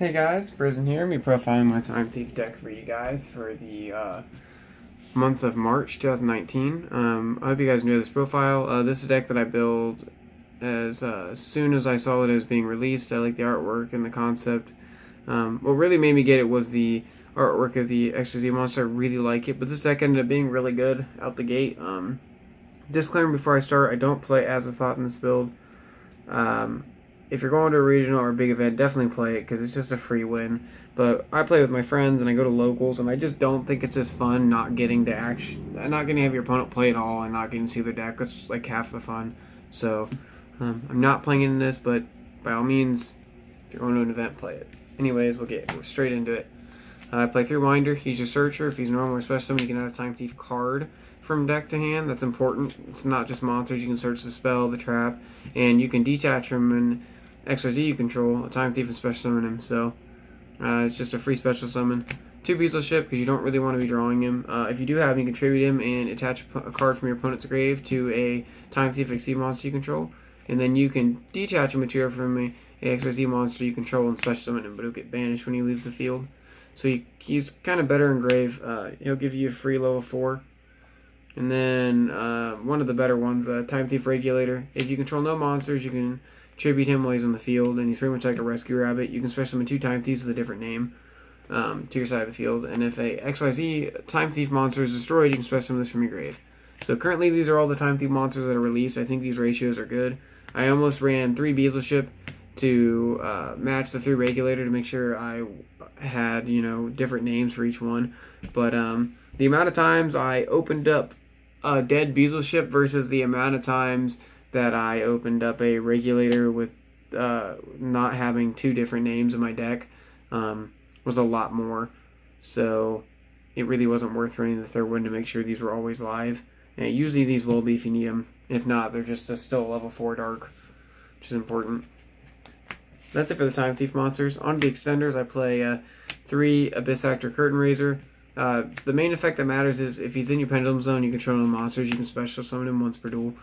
Hey guys, Prison here. Me profiling my Time Thief deck for you guys for the month of March 2019. I hope you guys enjoy this profile. This is a deck that I built as soon as I saw that it was being released. I like the artwork and the concept. What really made me get it was the artwork of the XYZ monster. I really like it, but this deck ended up being really good out the gate. Disclaimer before I start, I don't play Azathoth in this build. If you're going to a regional or a big event, definitely play it because it's just a free win. But I play with my friends and I go to locals, and I just don't think it's as fun not getting to have your opponent play at all and not getting to see their deck. That's like half the fun. So I'm not playing in this, but by all means, if you're going to an event, play it. Anyways, we'll get straight into it. I play through Winder. He's your searcher. If he's normal or special summon, you can add a Time Thief card from deck to hand. That's important. It's not just monsters. You can search the spell, the trap, and you can detach him and XYZ you control, a Time Thief, and special summon him. So it's just a free special summon. 2 Beazle Ship because you don't really want to be drawing him. If you do have him, you can tribute him and attach a card from your opponent's grave to a Time Thief XYZ monster you control. And then you can detach a material from a XYZ monster you control and special summon him, but he'll get banished when he leaves the field. So he's kind of better in grave. He'll give you a free level 4. And then one of the better ones, Time Thief Regulator. If you control no monsters, you can tribute him while he's on the field, and he's pretty much like a rescue rabbit. You can special summon 2 Time Thieves with a different name to your side of the field. And if a XYZ Time Thief monster is destroyed, you can special summon this from your grave. So currently these are all the Time Thief monsters that are released. I think these ratios are good. I almost ran 3 Beazle Ship to match the 3 Regulator to make sure I had, different names for each one. But the amount of times I opened up a dead Beazle Ship versus the amount of times that I opened up a Regulator with not having 2 different names in my deck was a lot more. So it really wasn't worth running the third one to make sure these were always live. And usually these will be if you need them. If not, they're just still level 4 dark, which is important. That's it for the Time Thief monsters. On to the extenders, I play 3 Abyss Actor Curtain Raiser. The main effect that matters is if he's in your Pendulum Zone, you control no monsters, you can special summon him once per duel.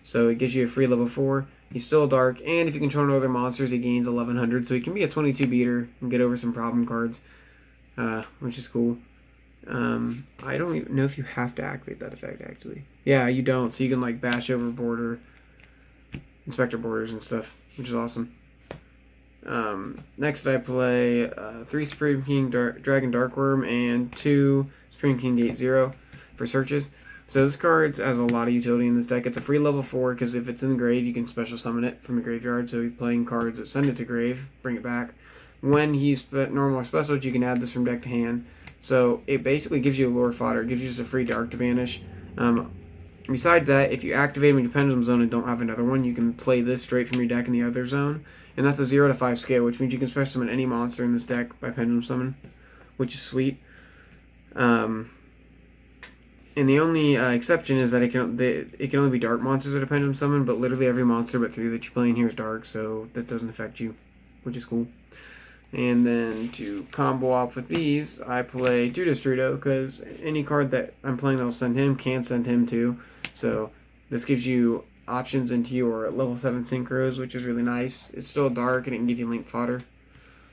So it gives you a free level 4. He's still dark, and if you control no other monsters, he gains 1100. So he can be a 22 beater and get over some problem cards, which is cool. I don't even know if you have to activate that effect, actually. Yeah, you don't, so you can like bash over border, inspector borders and stuff, which is awesome. Next I play 3 Supreme King Dragon Darkworm and 2 Supreme King Gate 0 for searches. So this card has a lot of utility in this deck. It's a free level 4 because if it's in the grave, you can special summon it from the graveyard. So you're playing cards that send it to grave, bring it back. When he's normal or special, you can add this from deck to hand. So it basically gives you a lore fodder. It gives you just a free dark to banish. Besides that, if you activate him in your Pendulum Zone and don't have another one, you can play this straight from your deck in the other zone. And that's a 0 to 5 scale, which means you can special summon any monster in this deck by Pendulum Summon, which is sweet. And the only exception is that it can only be dark monsters that are Pendulum Summon, but literally every monster but 3 that you're playing here is dark, so that doesn't affect you, which is cool. And then to combo off with these, I play 2 Destrudo, because any card that I'm playing that'll send him can send him too. So this gives you options into your level 7 synchros, which is really nice. It's still dark and it can give you link fodder.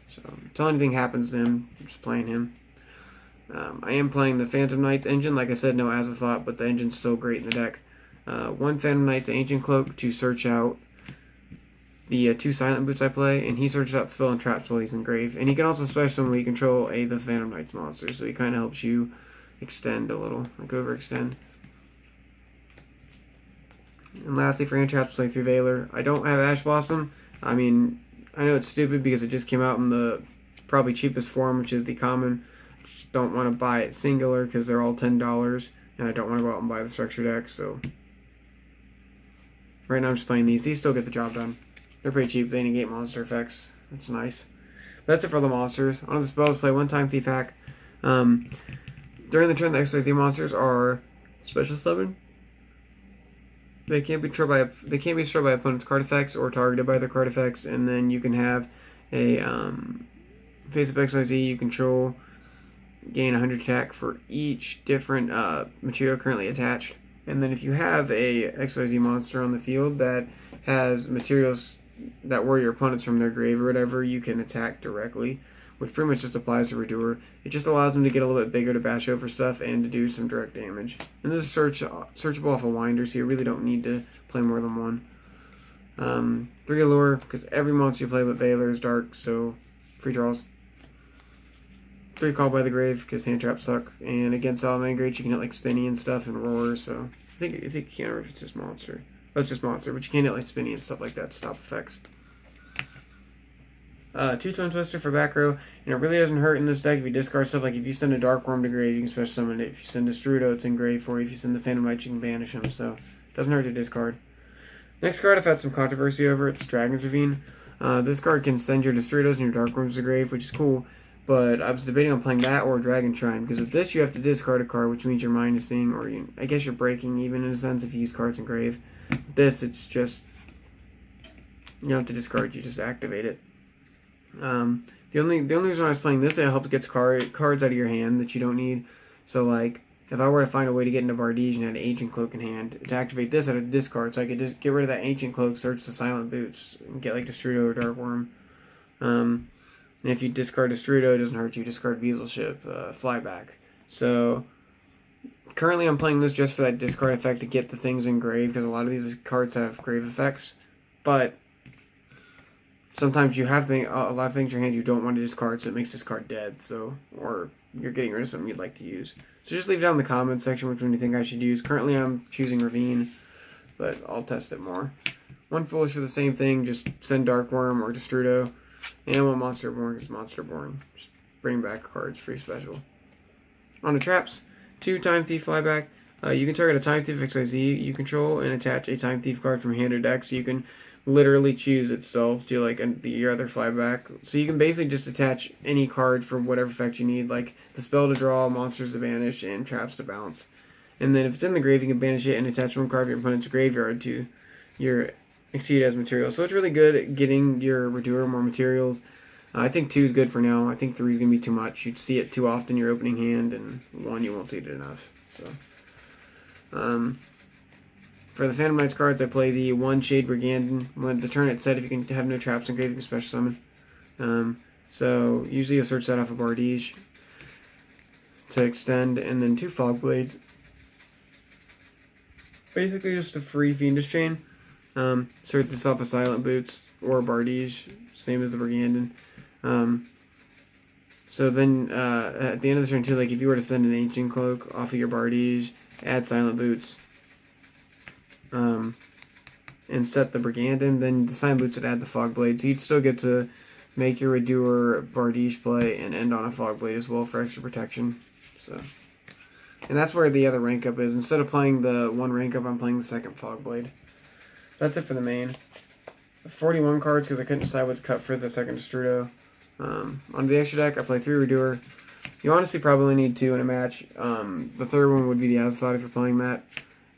So until anything happens to him, I'm just playing him. I am playing the Phantom Knights engine. Like I said, no Azathoth, but the engine's still great in the deck. 1 Phantom Knights Ancient Cloak to search out the 2 Silent Boots I play, and he searches out spell and traps while he's in grave. And he can also special summon when you control the Phantom Knights monster, so he kind of helps you extend a little, like overextend. And lastly, for hand traps, play 3 Veiler. I don't have Ash Blossom. I mean, I know it's stupid because it just came out in the probably cheapest form, which is the common. Just don't want to buy it singular because they're all $10, and I don't want to go out and buy the structure deck, so right now I'm just playing these. These still get the job done. They're pretty cheap. They negate monster effects, which is nice. But that's it for the monsters. On the spells, play 1 Time Thief hack. During the turn, the XYZ monsters are special summon. They can't be destroyed by opponent's card effects or targeted by their card effects, and then you can have a face of XYZ you control gain 100 attack for each different material currently attached. And then if you have a XYZ monster on the field that has materials that were your opponents from their grave or whatever, you can attack directly, which pretty much just applies to Redoer. It just allows them to get a little bit bigger to bash over stuff and to do some direct damage. And this is searchable off a winder, so you really don't need to play more than one. 3 Allure, because every monster you play with Valor is dark, so free draws. 3 Call by the Grave, because hand traps suck. And against Salamangreat, you can hit like Spinny and stuff and Roar, so I think you can't remember if it's just monster. Oh, it's just monster, but you can hit like Spinny and stuff like that to stop effects. 2 Twin Twister for back row, and it really doesn't hurt in this deck if you discard stuff. Like if you send a Dark Worm to grave, you can special summon it. If you send a Strudo, it's in grave for you. If you send the Phantom Knight, you can banish him, so it doesn't hurt to discard. Next card I've had some controversy over, it's Dragon's Ravine. This card can send your Destrudos and your Dark Worms to grave, which is cool, but I was debating on playing that or Dragon Shrine, because with this you have to discard a card, which means you're minusing, or I guess you're breaking even in a sense if you use cards in grave. This, it's just, you don't have to discard, you just activate it. The only reason I was playing this, it helps get cards out of your hand that you don't need. So like, if I were to find a way to get into Bardige and had an Ancient Cloak in hand, to activate this, I would discard, so I could just get rid of that Ancient Cloak, search the Silent Boots, and get like Destrudo or Dark Worm. And if you discard Destrudo, it doesn't hurt you. Discard Bezelship, Flyback. So currently I'm playing this just for that discard effect to get the things in grave, because a lot of these cards have grave effects. But sometimes you have a lot of things in your hand you don't want to discard, so it makes this card dead. So, or you're getting rid of something you'd like to use. So just leave it down in the comments section which one you think I should use. Currently I'm choosing Ravine, but I'll test it more. 1 Foolish for the same thing, just send Dark Worm or Destrudo. And 1 Monster Born, because Monster Born. Just bring back cards, free special. On to traps, 2 Time Thief Flyback. You can target a Time Thief XYZ you control and attach a Time Thief card from hand or deck, so you can literally choose itself to like your other flyback. So you can basically just attach any card for whatever effect you need, like the spell to draw, monsters to banish, and traps to bounce. And then if it's in the grave, you can banish it and attach 1 card of your opponent's graveyard to your Exceed as material. So it's really good at getting your Redoer more materials. I think 2 is good for now. I think 3 is going to be too much. You'd see it too often in your opening hand, and 1 you won't see it enough. So, for the Phantom Knights cards, I play the 1 Shade Brigandan. When the turn it's set, if you can have no traps in grave, you can special summon. So usually you'll search that off of Bardige to extend, and then 2 Fog Blades. Basically just a free Fiendish Chain. Search this off of Silent Boots or Bardige, same as the Brigandan. So then at the end of the turn too, like if you were to send an Ancient Cloak off of your Bardige, add Silent Boots, and set the Brigandan, then the Silent Boots would add the Fog Blade. So you'd still get to make your Redoer Bardige play and end on a Fog Blade as well for extra protection. So, and that's where the other rank up is. Instead of playing the 1 rank up, I'm playing the 2nd Fog Blade. That's it for the main. 41 cards because I couldn't decide what to cut for the 2nd Destrudo. On the extra deck, I play 3 Redoer. You honestly probably only need 2 in a match. The 3rd one would be the Azathoth if you're playing that.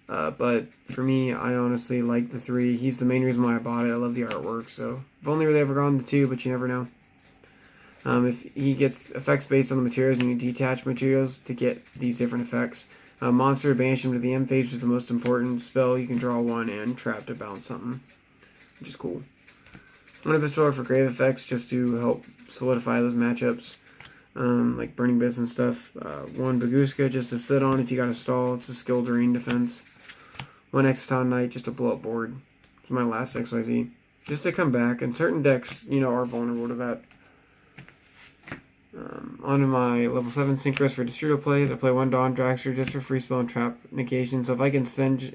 But for me, I honestly like the 3. He's the main reason why I bought it. I love the artwork, so I've only really ever gone to 2, but you never know. If he gets effects based on the materials, and you detach materials to get these different effects. Monster, banish him to the end phase, which is the most important spell. You can draw 1 and trap to bounce something, which is cool. One Bestower for grave effects, just to help solidify those matchups, like Burning Abyss and stuff. 1 Baguska, just to sit on if you got a stall. It's a skill drain defense. 1 Exciton Knight, just to blow up board. It's my last XYZ. Just to come back, and certain decks, are vulnerable to that. Onto my level 7 Synchros for Destrudo plays. I play 1 Dawn Dragster just for free spell and trap negation. So if I can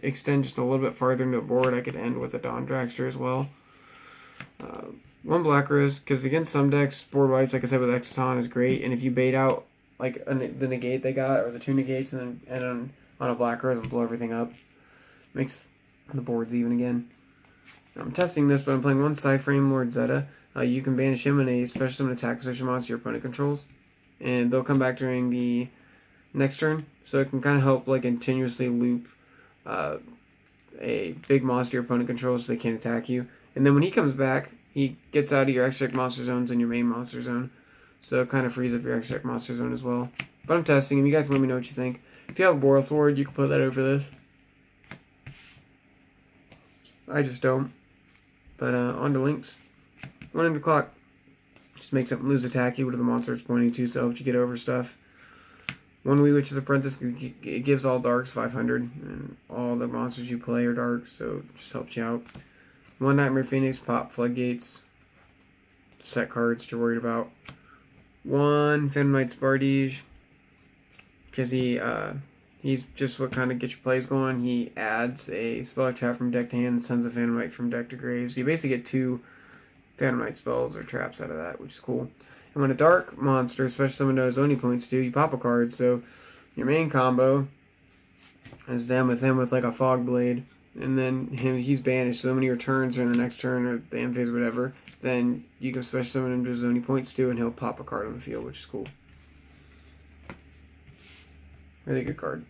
extend just a little bit farther into the board, I could end with a Dawn Dragster as well. 1 Black Rose, because against some decks, board wipes, like I said with Exciton, is great. And if you bait out like the negate they got, or the 2 negates, and then on a Black Rose and blow everything up, makes the boards even again. I'm testing this, but I'm playing 1 Psyframe Lord Zeta. You can banish him in a special summon attack position monster your opponent controls, and they'll come back during the next turn, so it can kind of help like continuously loop a big monster your opponent controls so they can't attack you. And then when he comes back, he gets out of your extra deck monster zones and your main monster zone, so it kind of frees up your extra deck monster zone as well. But I'm testing him. You guys can let me know what you think. If you have a Boral Sword, you can put that over this. I just don't. But on to links. 1 end clock. Just makes it lose attack equal to the monster it's pointing to, so it helps you get over stuff. 1 Wee Witch's Apprentice, it gives all darks 500, and all the monsters you play are darks, so it just helps you out. 1 Nightmare Phoenix, pop floodgates. Set cards that you're worried about. 1 Phantom Knight's Bardige, because he's just what kind of gets your plays going. He adds a spell trap from deck to hand and sends a Phantom Knight from deck to grave, so you basically get 2 Phantom Knight spells or traps out of that, which is cool. And when a dark monster, especially someone knows only points to, you pop a card. So your main combo is them with him with like a fog blade, and then he's banished. So many returns or in the next turn or the end phase or whatever, then you can special summon him to his only points to, and he'll pop a card on the field, which is cool. Really good card.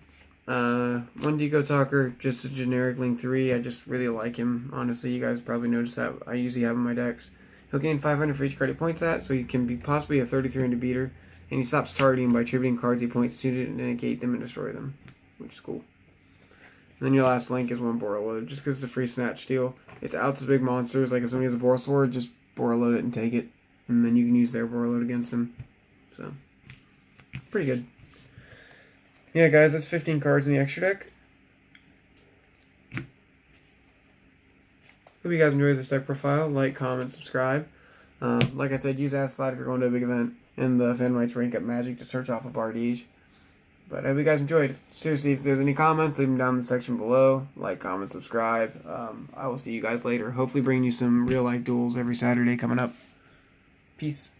1 Deco Talker, just a generic Link 3. I just really like him. Honestly, you guys probably noticed that. I usually have him in my decks. He'll gain 500 for each card he points at, so he can be possibly a 3300 beater, and he stops targeting by attributing cards he points to negate them and destroy them, which is cool. And then your last link is 1 Borreload, just because it's a free snatch steal. It's out to big monsters, like if somebody has a Boral Sword, just Borreload it and take it, and then you can use their Borreload against them. So, pretty good. Yeah, guys, that's 15 cards in the extra deck. Hope you guys enjoyed this deck profile. Like, comment, subscribe. Like I said, use Aslide if you're going to a big event in the Phantom Knight's rank up Magic to search off a Bardige. But I hope you guys enjoyed. Seriously, if there's any comments, leave them down in the section below. Like, comment, subscribe. I will see you guys later. Hopefully bringing you some real-life duels every Saturday coming up. Peace.